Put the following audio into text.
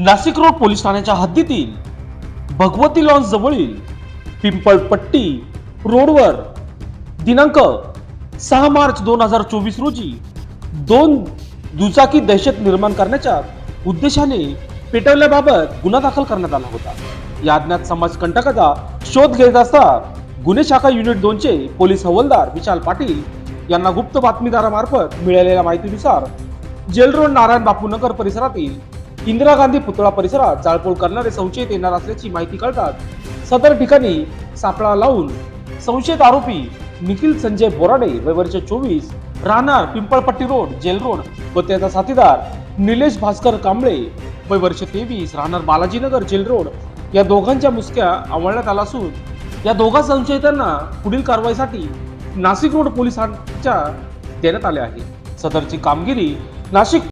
Nashik road police ठाण्याच्या हद्दीतील Bhagwati lawns जवळील पिंपळपट्टी रोडवर दिनांक 6 मार्च 2024 रोजी दोन दुचाकी दहशत निर्माण करण्याच्या उद्देशाने पेटवल्याबाबत गुन्हा दाखल करण्यात आला होता। या अज्ञात समाजकंटकाचा शोध घेत असता गुन्हे शाखा युनिट 2 चे पोलीस हवालदार विशाल पाटील यांना गुप्त बातमीदारामार्फत मिळालेल्या माहितीनुसार जेल रोड नारायण बापू नगर परिसरातील इंदिरा गांधी पुतळा परिसरात जाळपोळ करणारे संशयित येणार असल्याची माहिती कळताच सदर ठिकाणी सापळा लावून संशयित आरोपी निखिल संजय बोराडे वय वर्ष 24 राहणार पिंपळपट्टी रोड जेल रोड व त्याचा साथीदार निलेश भास्कर कांबळे वय वर्ष 23 राहणार बालाजीनगर जेल रोड या दोघांच्या मुसक्या आवळण्यात आला असून या दोघा संशयितांना पुढील कारवाईसाठी नाशिक रोड पोलिसांच्या देण्यात आले आहे। सदरची कामगिरी नाशिक